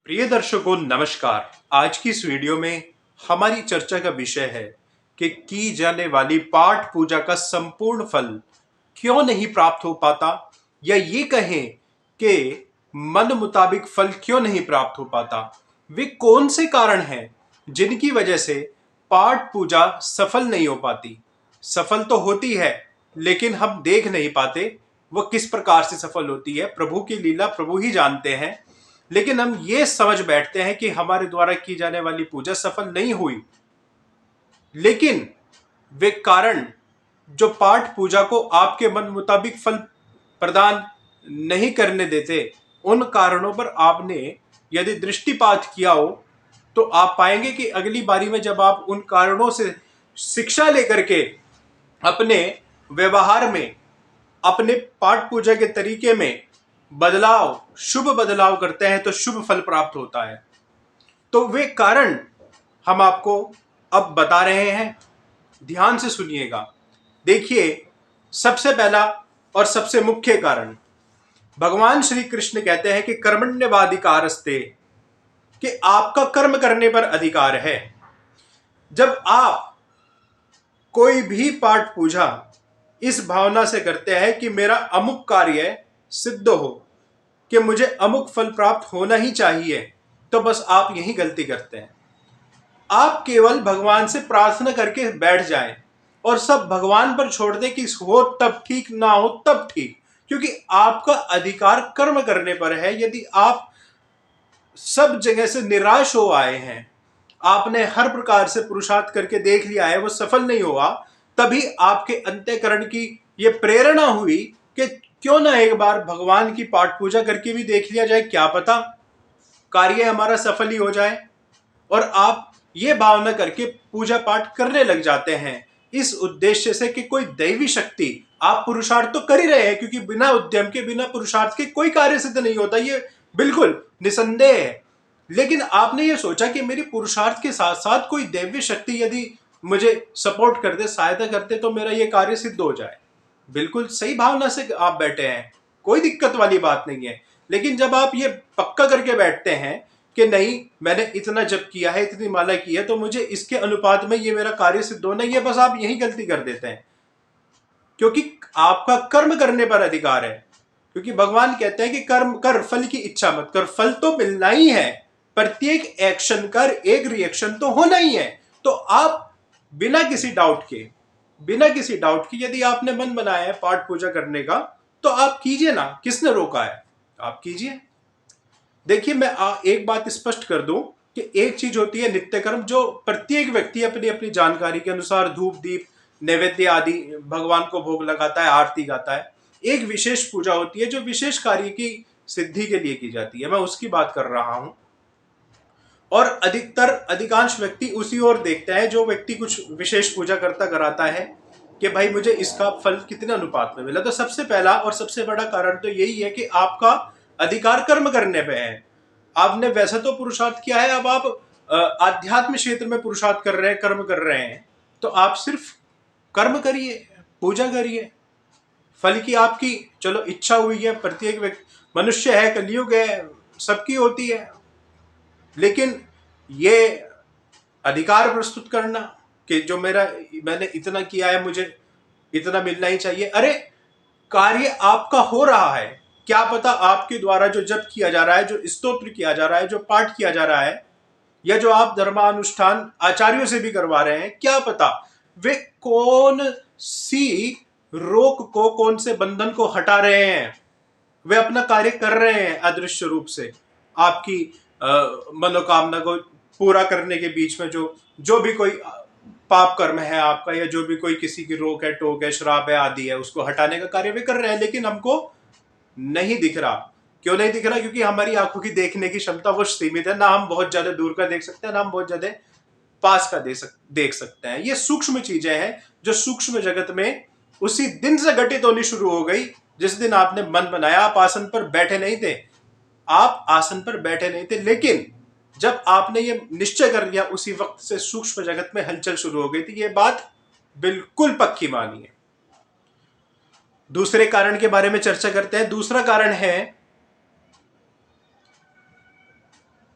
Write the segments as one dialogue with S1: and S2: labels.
S1: प्रिय दर्शकों नमस्कार। आज की इस वीडियो में हमारी चर्चा का विषय है कि की जाने वाली पाठ पूजा का संपूर्ण फल क्यों नहीं प्राप्त हो पाता, या ये कहें कि मन मुताबिक फल क्यों नहीं प्राप्त हो पाता। वे कौन से कारण हैं जिनकी वजह से पाठ पूजा सफल नहीं हो पाती। सफल तो होती है लेकिन हम देख नहीं पाते वह किस प्रकार से सफल होती है। प्रभु की लीला प्रभु ही जानते हैं। लेकिन हम ये समझ बैठते हैं कि हमारे द्वारा की जाने वाली पूजा सफल नहीं हुई, लेकिन वे कारण जो पाठ पूजा को आपके मन मुताबिक फल प्रदान नहीं करने देते, उन कारणों पर आपने यदि दृष्टिपात किया हो तो आप पाएंगे कि अगली बारी में जब आप उन कारणों से शिक्षा लेकर के अपने व्यवहार में, अपने पाठ पूजा के तरीके में बदलाव, शुभ बदलाव करते हैं तो शुभ फल प्राप्त होता है। तो वे कारण हम आपको अब बता रहे हैं, ध्यान से सुनिएगा। देखिए, सबसे पहला और सबसे मुख्य कारण भगवान श्री कृष्ण कहते हैं कि कर्मण्यवाधिकारस्ते, कि आपका कर्म करने पर अधिकार है। जब आप कोई भी पाठ पूजा इस भावना से करते हैं कि मेरा अमुक कार्य सिद्ध हो, कि मुझे अमुक फल प्राप्त होना ही चाहिए, तो बस आप यही गलती करते हैं। आप केवल भगवान से प्रार्थना करके बैठ जाएं और सब भगवान पर छोड़ दें कि हो तब ठीक, ना हो तब ठीक, क्योंकि आपका अधिकार कर्म करने पर है। यदि आप सब जगह से निराश हो आए हैं, आपने हर प्रकार से पुरुषार्थ करके देख लिया है, वो सफल नहीं हुआ, तभी आपके अंतःकरण की ये प्रेरणा हुई कि क्यों ना एक बार भगवान की पाठ पूजा करके भी देख लिया जाए, क्या पता कार्य हमारा सफल ही हो जाए। और आप ये भावना करके पूजा पाठ करने लग जाते हैं इस उद्देश्य से कि कोई दैवी शक्ति, आप पुरुषार्थ तो कर ही रहे हैं, क्योंकि बिना उद्यम के, बिना पुरुषार्थ के कोई कार्य सिद्ध नहीं होता, ये बिल्कुल निसंदेह है। लेकिन आपने ये सोचा कि मेरी पुरुषार्थ के साथ साथ कोई दैवी शक्ति यदि मुझे सपोर्ट कर दे, सहायता करते, तो मेरा ये कार्य सिद्ध हो जाए। बिल्कुल सही भावना से आप बैठे हैं, कोई दिक्कत वाली बात नहीं है। लेकिन जब आप ये पक्का करके बैठते हैं कि नहीं, मैंने इतना जप किया है, इतनी माला की है, तो मुझे इसके अनुपात में ये मेरा कार्य सिद्ध होना, ये बस आप यही गलती कर देते हैं, क्योंकि आपका कर्म करने पर अधिकार है। क्योंकि भगवान कहते हैं कि कर्म कर, फल की इच्छा मत कर। फल तो मिलना ही है, प्रत्येक एक्शन कर एक रिएक्शन तो होना ही है। तो आप बिना किसी डाउट के, बिना किसी डाउट की यदि आपने मन बनाया है पाठ पूजा करने का, तो आप कीजिए ना, किसने रोका है, आप कीजिए। देखिए, मैं एक बात स्पष्ट कर दूं कि एक चीज होती है नित्य कर्म, जो प्रत्येक व्यक्ति अपनी अपनी जानकारी के अनुसार धूप दीप नैवेद्य आदि भगवान को भोग लगाता है, आरती गाता है। एक विशेष पूजा होती है जो विशेष कार्य की सिद्धि के लिए की जाती है, मैं उसकी बात कर रहा हूं। और अधिकांश व्यक्ति उसी ओर देखते हैं, जो व्यक्ति कुछ विशेष पूजा करता कराता है, कि भाई मुझे इसका फल कितने अनुपात में मिला। तो सबसे पहला और सबसे बड़ा कारण तो यही है कि आपका अधिकार कर्म करने पे है। आपने वैसा तो पुरुषार्थ किया है, अब आप आध्यात्म क्षेत्र में पुरुषार्थ कर रहे हैं, कर्म कर रहे हैं, तो आप सिर्फ कर्म करिए, पूजा करिए। फल की आपकी चलो इच्छा हुई है, प्रत्येक व्यक्ति मनुष्य है, कलयुग है, सबकी होती है। लेकिन ये अधिकार प्रस्तुत करना कि जो मैंने इतना किया है, मुझे इतना मिलना ही चाहिए। अरे, कार्य आपका हो रहा है, क्या पता आपके द्वारा जो जप किया जा रहा है, जो स्तोत्र किया जा रहा है, जो पाठ किया जा रहा है, या जो आप धर्मानुष्ठान आचार्यों से भी करवा रहे हैं, क्या पता वे कौन सी रोक को, कौन से बंधन को हटा रहे हैं। वे अपना कार्य कर रहे हैं अदृश्य रूप से, आपकी मनोकामना को पूरा करने के बीच में जो जो भी कोई पाप कर्म है आपका, या जो भी कोई किसी की रोक है, टोक है, श्राप है आदि है, उसको हटाने का कार्य वे कर रहे हैं। लेकिन हमको नहीं दिख रहा। क्यों नहीं दिख रहा? क्योंकि हमारी आंखों की देखने की क्षमता वो सीमित है। ना हम बहुत ज्यादा दूर का देख सकते हैं, ना हम बहुत ज्यादा पास का देख सकते हैं। ये सूक्ष्म चीजें हैं जो सूक्ष्म जगत में उसी दिन से घटित होनी शुरू हो गई जिस दिन आपने मन बनाया। आप आसन पर बैठे नहीं थे, आप आसन पर बैठे नहीं थे, लेकिन जब आपने ये निश्चय कर लिया, उसी वक्त से सूक्ष्म जगत में हलचल शुरू हो गई थी। ये बात बिल्कुल पक्की मानिए। दूसरे कारण के बारे में चर्चा करते हैं। दूसरा कारण है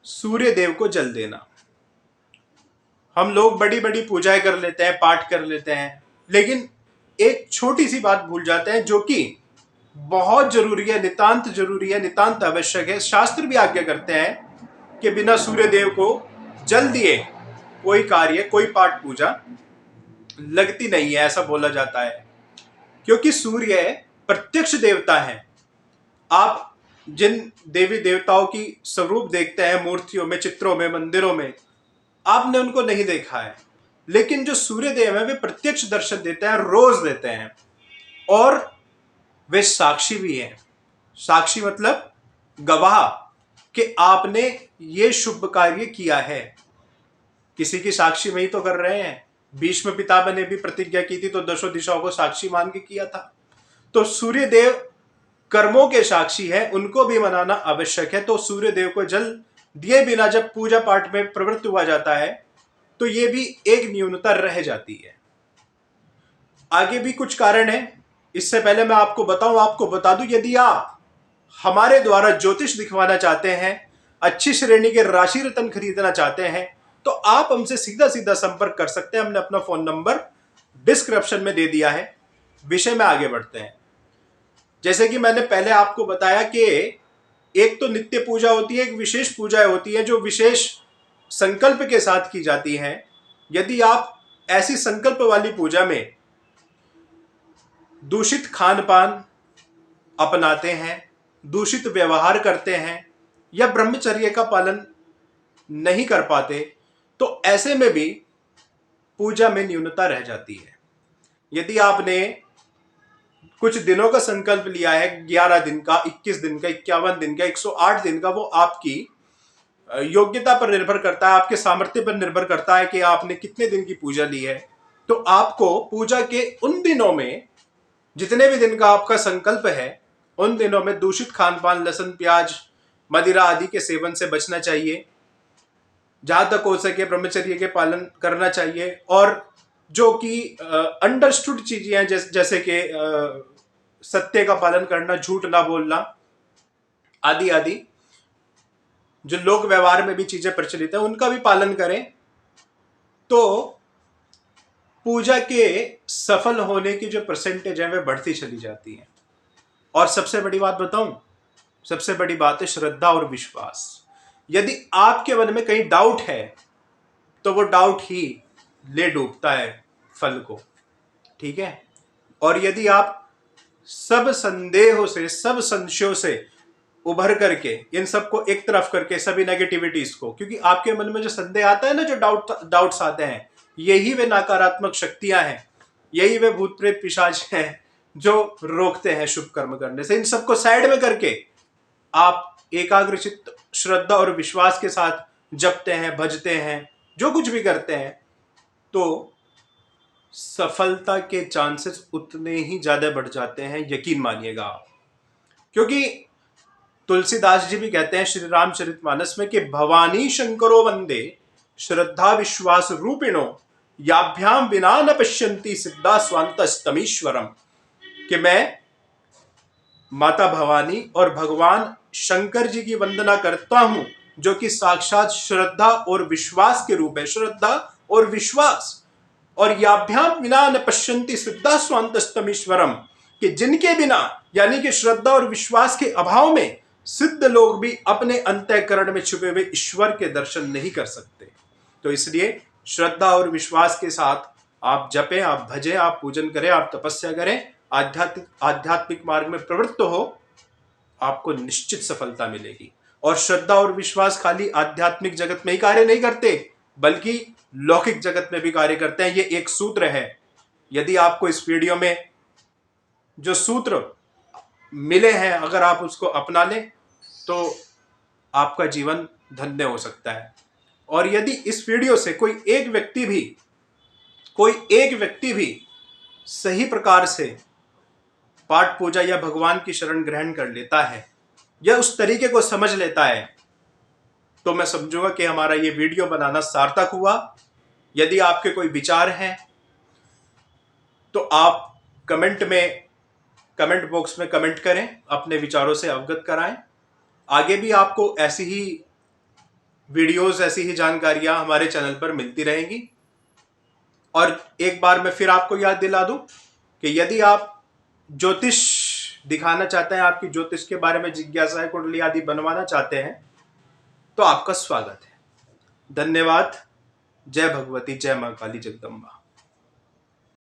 S1: सूर्य देव को जल देना। हम लोग बड़ी बड़ी पूजाएं कर लेते हैं, पाठ कर लेते हैं, लेकिन एक छोटी सी बात भूल जाते हैं जो कि बहुत जरूरी है, नितांत जरूरी है, नितांत आवश्यक है। शास्त्र भी आज्ञा करते हैं कि बिना सूर्य देव को जल दिए कोई कार्य, कोई पाठ पूजा लगती नहीं है, ऐसा बोला जाता है। क्योंकि सूर्य प्रत्यक्ष देवता है। आप जिन देवी देवताओं की स्वरूप देखते हैं मूर्तियों में, चित्रों में, मंदिरों में, आपने उनको नहीं देखा है, लेकिन जो सूर्य देव है वे प्रत्यक्ष दर्शन देते हैं, रोज देते हैं, और वे साक्षी भी हैं। साक्षी मतलब गवाह कि आपने ये शुभ कार्य किया है। किसी की साक्षी वही तो कर रहे हैं। भीष्म पितामह ने भी प्रतिज्ञा की थी तो दशों दिशाओं को साक्षी मान के किया था। तो सूर्य देव कर्मों के साक्षी है, उनको भी मनाना आवश्यक है। तो सूर्य देव को जल दिए बिना जब पूजा पाठ में प्रवृत्त हुआ जाता है तो ये भी एक न्यूनता रह जाती है। आगे भी कुछ कारण है, इससे पहले मैं आपको बता दूं, यदि आप हमारे द्वारा ज्योतिष दिखवाना चाहते हैं, अच्छी श्रेणी के राशि रत्न खरीदना चाहते हैं, तो आप हमसे सीधा सीधा संपर्क कर सकते हैं। हमने अपना फोन नंबर डिस्क्रिप्शन में दे दिया है। विषय में आगे बढ़ते हैं। जैसे कि मैंने पहले आपको बताया कि एक तो नित्य पूजा होती है, एक विशेष पूजाएं होती है जो विशेष संकल्प के साथ की जाती हैं। यदि आप ऐसी संकल्प वाली पूजा में दूषित खान पान अपनाते हैं, दूषित व्यवहार करते हैं या ब्रह्मचर्य का पालन नहीं कर पाते, तो ऐसे में भी पूजा में न्यूनता रह जाती है। यदि आपने कुछ दिनों का संकल्प लिया है, 11 दिन का, 21 दिन का, 51 दिन का, 108 दिन का, वो आपकी योग्यता पर निर्भर करता है, आपके सामर्थ्य पर निर्भर करता है कि आपने कितने दिन की पूजा ली है। तो आपको पूजा के उन दिनों में, जितने भी दिन का आपका संकल्प है, उन दिनों में दूषित खान पान, लहसुन, प्याज, मदिरा आदि के सेवन से बचना चाहिए। जहां तक हो सके ब्रह्मचर्य के पालन करना चाहिए। और जो कि अंडरस्टूड चीजें हैं, जैसे कि सत्य का पालन करना, झूठ ना बोलना आदि आदि, जो लोक व्यवहार में भी चीजें प्रचलित है, उनका भी पालन करें। तो पूजा के सफल होने की जो परसेंटेज है वह बढ़ती चली जाती है। और सबसे बड़ी बात बताऊं, सबसे बड़ी बात है श्रद्धा और विश्वास। यदि आपके मन में कहीं डाउट है तो वो डाउट ही ले डूबता है फल को, ठीक है। और यदि आप सब संदेहों से, सब संशयों से उभर करके, इन सबको एक तरफ करके, सभी नेगेटिविटीज को, क्योंकि आपके मन में जो संदेह आता है ना, जो डाउट्स आते हैं, यही वे नकारात्मक शक्तियां हैं, यही वे भूत प्रेत पिशाच हैं जो रोकते हैं शुभ कर्म करने से। इन सबको साइड में करके आप एकाग्रचित्त, श्रद्धा और विश्वास के साथ जपते हैं, भजते हैं, जो कुछ भी करते हैं, तो सफलता के चांसेस उतने ही ज्यादा बढ़ जाते हैं, यकीन मानिएगा आप। क्योंकि तुलसीदास जी भी कहते हैं श्री रामचरितमानस में कि भवानी शंकरो वंदे श्रद्धा विश्वास रूपिणो याभ्याम विना न पश्यन्ति सिद्धा स्वांतस्तमीश्वरम, कि मैं माता भवानी और भगवान शंकर जी की वंदना करता हूं, जो कि साक्षात श्रद्धा और विश्वास के रूप है। श्रद्धा और विश्वास, और याभ्याम विना न पश्यन्ति सिद्धा स्वांतस्तमीश्वरम, कि जिनके बिना, यानी कि श्रद्धा और विश्वास के अभाव में, सिद्ध लोग भी अपने अंतःकरण में छुपे हुए ईश्वर के दर्शन नहीं कर सकते। तो इसलिए श्रद्धा और विश्वास के साथ आप जपें, आप भजें, आप पूजन करें, आप तपस्या करें, आध्यात्मिक मार्ग में प्रवृत्त हो, आपको निश्चित सफलता मिलेगी। और श्रद्धा और विश्वास खाली आध्यात्मिक जगत में ही कार्य नहीं करते, बल्कि लौकिक जगत में भी कार्य करते हैं। ये एक सूत्र है। यदि आपको इस वीडियो में जो सूत्र मिले हैं, अगर आप उसको अपना लें तो आपका जीवन धन्य हो सकता है। और यदि इस वीडियो से कोई एक व्यक्ति भी सही प्रकार से पाठ पूजा या भगवान की शरण ग्रहण कर लेता है या उस तरीके को समझ लेता है, तो मैं समझूंगा कि हमारा ये वीडियो बनाना सार्थक हुआ। यदि आपके कोई विचार हैं तो आप कमेंट बॉक्स में कमेंट करें, अपने विचारों से अवगत कराएं। आगे भी आपको ऐसी ही वीडियोस, ऐसी ही जानकारियां हमारे चैनल पर मिलती रहेंगी। और एक बार मैं फिर आपको याद दिला दूं कि यदि आप ज्योतिष दिखाना चाहते हैं, आपकी ज्योतिष के बारे में जिज्ञासा है, कुंडली आदि बनवाना चाहते हैं, तो आपका स्वागत है। धन्यवाद। जय भगवती, जय मां काली जगदम्बा।